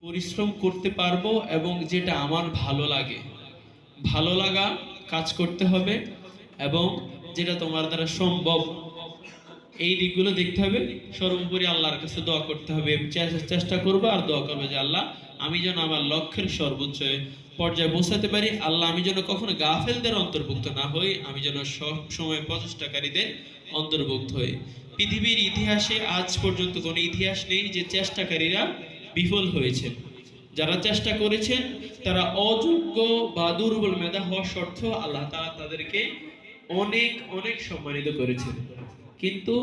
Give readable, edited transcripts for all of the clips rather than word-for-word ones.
পরিশ্রম করতে পারবো এবং যেটা আমার ভালো লাগে, ভালো লাগা কাজ করতে হবে, এবং যেটা তোমার দ্বারা সম্ভব এই দিকগুলো দেখতে হবে। সর্বোপরি আল্লাহর কাছে দোয়া করতে হবে, চেষ্টা করবো আর দোয়া করবে যে আল্লাহ আমি যেন আমার লক্ষ্যের সর্বোচ্চ পর্যায়ে পৌঁছাতে পারি। আল্লাহ আমি যেন কখনো গাফেলদের অন্তর্ভুক্ত না হই, আমি যেন সব সময় প্রচেষ্টাকারীদের অন্তর্ভুক্ত হই। পৃথিবীর ইতিহাসে আজ পর্যন্ত কোনো ইতিহাস নেই যে চেষ্টাকারীরা বিফল হয়েছে। যারা চেষ্টা করেছেন তারা অযোগ্য বা দুর্বল মেধা হওয়া সত্ত্বেও আল্লাহ তাআলা তাদেরকে অনেক অনেক সম্মানিত করেছেন। কিন্তু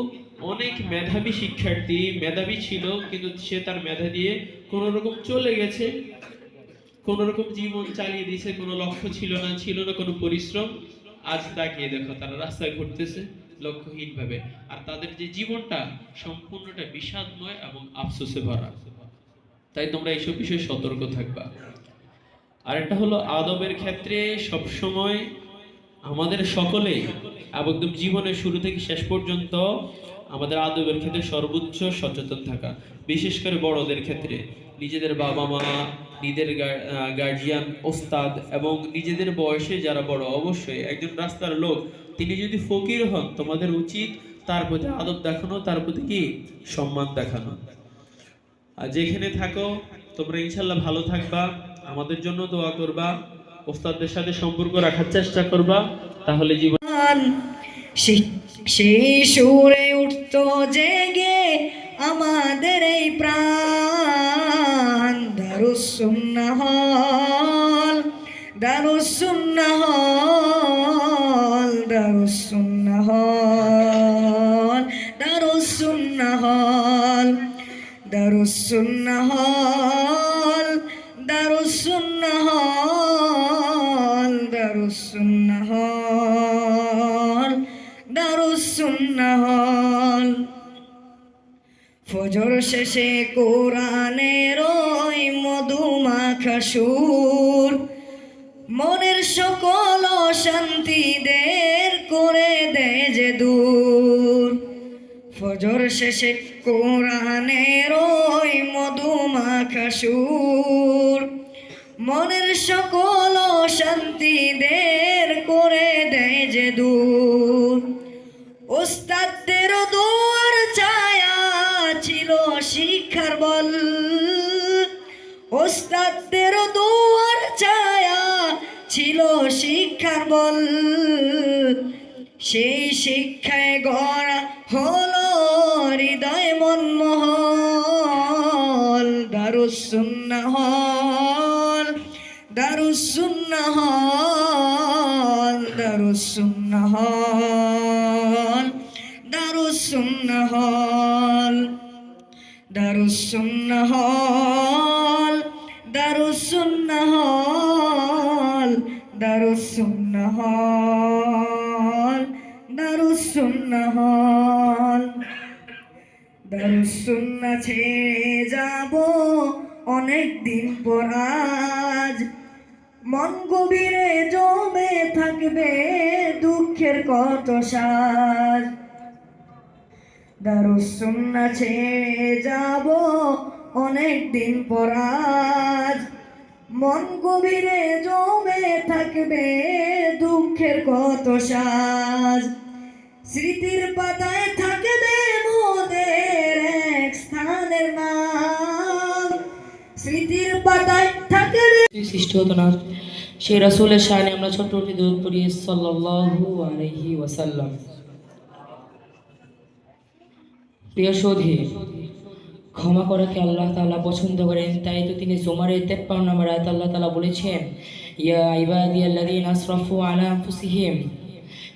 অনেক মেধাবী শিক্ষার্থী মেধাবী ছিল, কিন্তু সে তার মেধা দিয়ে কোনো রকম চলে গেছে, কোন রকম জীবন চালিয়ে দিয়েছে, কোনো লক্ষ্য ছিল না কোনো পরিশ্রম। আজ তাকিয়ে দেখো তারা রাস্তায় ঘুরতেছে লক্ষ্যহীন ভাবে, আর তাদের যে জীবনটা সম্পূর্ণটা বিষাদময় এবং আফসোসে ভরা। তাই তোমরা এইসব বিষয়ে সতর্ক থাকবা। আর একটা হলো আদবের ক্ষেত্রে সবসময় আমাদের সকলেই একদম জীবনের শুরু থেকে শেষ পর্যন্ত আমাদের আদবের ক্ষেত্রে সর্বোচ্চ সচেতন থাকা। বিশেষ করে বড়দের ক্ষেত্রে নিজেদের বাবা মা, নিজেদের গার্জিয়ান, ওস্তাদ এবং নিজেদের বয়সে যারা বড়, অবশ্যই একজন রাস্তার লোক তিনি যদি ফকির হন তোমাদের উচিত তার প্রতি আদব দেখানো, তার প্রতি কি সম্মান দেখানো। আর যেখানে থাকো তোমরা ইনশাল্লাহ ভালো থাকবা, আমাদের জন্য দোয়া করবা, ওস্তাদদের সাথে সম্পর্ক রাখার চেষ্টা করবা, তাহলে জীবন সেই সুরে উঠত জেগে আমাদের এই প্রাণ। দারুস সুন্নাহ হল, দারুস সুন্নাহ হল, দারুস সুন্নাহ হল, দারুস সুন্নাহ হল, দারুস সুন্নাহ হল, দারুস সুন্নাহ হল, দারুস সুন্নাহ হল, দারুস সুন্নাহ হল। ফজর শেষে কোরআনের ওই মধুমাখা সুর মনের সকল অশান্তি দের করে দেয় যে দূর। ফজর শেষে কোরআনের ওই মধুমাখা সুর মনের সকল অশান্তি দের করে দেয় যে দূর। ওস্তাদদের দোয়ার ছায়া ছিল শিক্ষার বল, ওস্তাদদের দোয়ার ছায়া ছিল শিক্ষার বল। সেই শিক্ষায় গড়া হলো হৃদয় মনমহল। দারুস সুন্নাহ হল, দারুস সুন্নাহ হল, দারুস সুন্নাহ হল, দারুস সুন্নাহ হল, দারুস সুন্নাহ হল, দারুস সুন্নাহ হল, দারুস সুন্নাহ হল, দারুস সুন্নাহ হল। দারুস সুন্নাহ ছেড়ে যাব অনেক দিন পর আজ, মন গভীরে জমে থাকবে দুঃখের কত সাজ। দারুস সুন্নাহ ছেড়ে যাব অনেক দিন পর আজ, মন গভীরে জমে থাকবে দুঃখের কত সাজ। স্মৃতির পাতায় থাকবে মোদের এক স্থানের নাম, স্মৃতির পাতায় থাকবে সৃষ্টি হতো না। সেই রাসূলের শানে আমরা ছোট্ট একটি দরুদ পড়ি, সাল্লাল্লাহু আলাইহি ওয়াসাল্লাম। প্রিয় সৌধী, ক্ষমা করাকে আল্লাহ তাআলা পছন্দ করেন, তাই তো তিনি জুমারের 53 নম্বর আয়াতে আল্লাহ তাআলা বলেছেন, ইয়া ইবাদিয়াল্লাযীনা আসরাফু আলা আনফুসিহিম,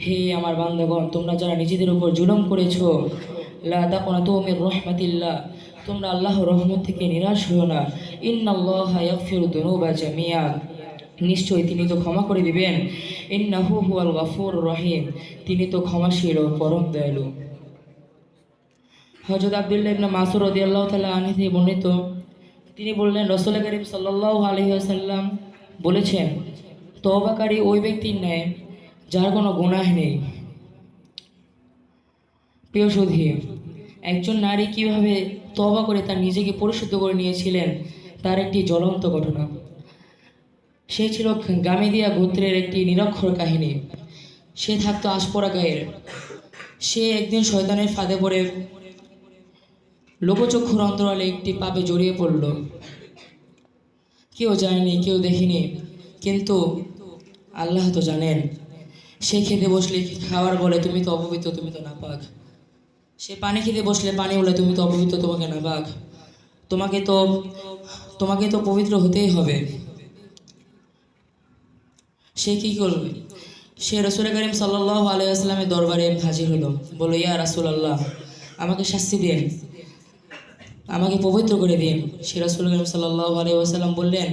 হে আমার বান্দাগণ তোমরা যারা নিজেদের উপর জুলুম করেছো, লা তাকনাতু মির রাহমাতিল্লাহ, তোমরা আল্লাহর রহমত থেকে নিরাশ হও না। ইন্নাল্লাহা ইয়াগফিরু যুনুবা জামিআ, নিশ্চয়ই তিনি তো ক্ষমা করে দিবেন। ইন্নাহু হুয়াল গফুরুর রহিম, তিনি তো ক্ষমাশীল ও পরম দয়ালু। হযরত আব্দুল্লাহ ইবনে মাসউদ রাদিয়াল্লাহু তাআলা আনহু থেকে বর্ণিত, তিনি বললেন রাসূল করিম সাল্লাল্লাহু আলাইহি ওয়াসাল্লাম বলেছেন, তওবাকারী ওই ব্যক্তির ন্যায় যার কোনো গুনাহ নেই। প্রিয় সুধী, একজন নারী কিভাবে তওবা করে তার নিজেকে পরিশুদ্ধ করে নিয়েছিলেন তার একটি জ্বলন্ত ঘটনা। সে ছিল গামেদিয়া গোত্রের একটি নিরক্ষর কাহিনী। সে থাকতো আশপরা গায়ের। সে একদিন শয়তানের ফাঁদে পড়ে লোকচক্ষুর অন্তরালে একটি পাপে জড়িয়ে পড়ল। কেউ যায়নি, কেউ দেখিনি, কিন্তু আল্লাহ তো জানেন। সে খেতে বসলে খাওয়ার বলে তুমি তো অপবিত্র, তুমি তো নাপাক। সে পানি খেতে বসলে পানি বলে তুমি তো অপবিত্র, তোমাকে নাপাক। তোমাকে তো পবিত্র হতেই হবে। সে কি করবে? সে রসুল করিম সাল্লাল্লাহু আলাইহি ওয়াসাল্লামের দরবারে হাজির হলো। বলল, ইয়া রাসূলুল্লাহ, আমাকে শাস্তি দিন, আমাকে পবিত্র করে দিন। সে রসুল করিম সাল্লাল্লাহু আলাইহি ওয়াসাল্লাম বললেন,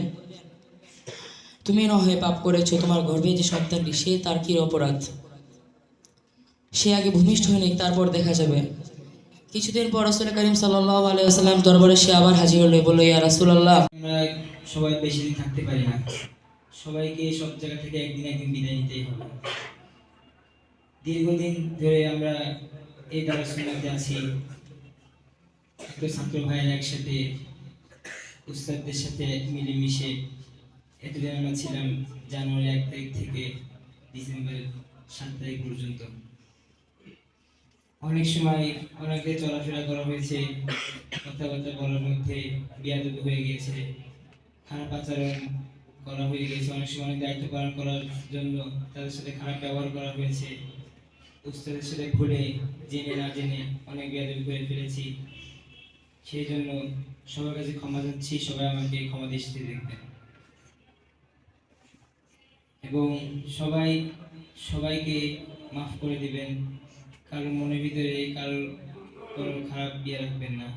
তুমি না হয় পাপ করেছো, তোমার গর্ভে যে সন্তানটি সে তার কি অপরাধ? সে আগে ভূমিষ্ঠ হয়ে নিক, তারপর দেখা যাবে। কিছুদিন পর রসুল করিম সাল্লাল্লাহু আলাইহি ওয়াসাল্লাম দরবারে সে আবার হাজির হলো। বলল, ইয়া রাসূলুল্লাহ, আমরা সবাই বেশি দিন থাকতে পারি না, সবাইকে সব জায়গা থেকে একদিন বিদায় নিতেই হবে। দীর্ঘদিন ধরে আমরা এই দারুস সুন্নাতে আছি, ছাত্র ভাইয়ের একসাথে, উস্তাদদের সাথে মিলেমিশে এতদিন আমরা ছিলাম। জানুয়ারি 1 তারিখ থেকে ডিসেম্বর 7 তারিখ পর্যন্ত অনেক সময় অনেকে চলাফেরা করা হয়েছে, কথাবার্তা বলার মধ্যে বিয়াদবি হয়ে গিয়েছে, খারাপ আচরণ করা হয়ে গেছে। অনেক সময় অনেক দায়িত্ব পালন করার জন্য তাদের সাথে খারাপ ব্যবহার করা হয়েছে। উস্তাদের সাথে ভুলে জেনে না জেনে অনেক বিয়াদবি করে ফেলেছি। সেই জন্য সবার কাছে ক্ষমা চাচ্ছি, সবাই আমাকে ক্ষমা দৃষ্টিতে দেখবেন এবং সবাইকে মাফ করে দিবেন। কারোর মনের ভিতরে কারোর খারাপ ইয়ে রাখবেন না।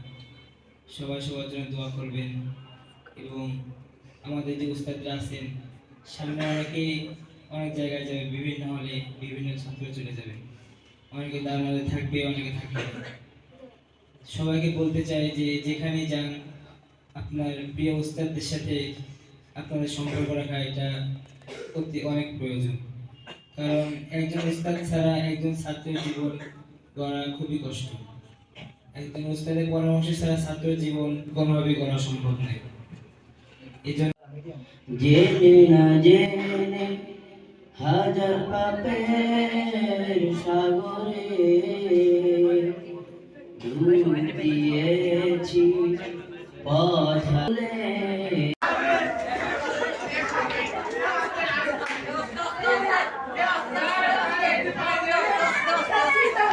সবাই সবার জন্য দোয়া করবেন এবং আমাদের যে উস্তাদরা আছেন সামনে অনেক জায়গায় যাবে, বিভিন্ন হলে বিভিন্ন ছাত্র চলে যাবে, অনেকে দাঁড়ানো থাকবে, অনেকে থাকবে। সবাইকে বলতে চাই যে যেখানে যান আপনার প্রিয় উস্তাদদের সাথে আপনাদের সম্পর্ক রাখা এটা অনেক প্রয়োজন। কারণ একজন উস্তাদ ছাড়া একজন ছাত্রের জীবন গড়া খুবই কষ্ট। একজন উস্তাদের পরামর্শ ছাড়া ছাত্রের জীবন কোনোভাবেই গড়া সম্ভব নয়। এই জন্য জেনে না জেনে হাজার পাপের সাগরে ডুব দিয়েছি পথ হারিয়ে।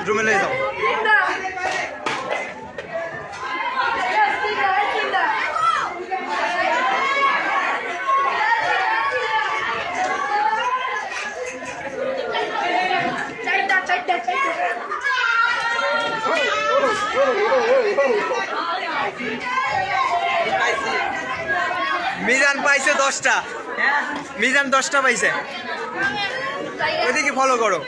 রুমে নিয়ে যাও। মিজান পাইছে 10টা, মিজান 10টা পাইছে। ওইদিকে ফলো করো।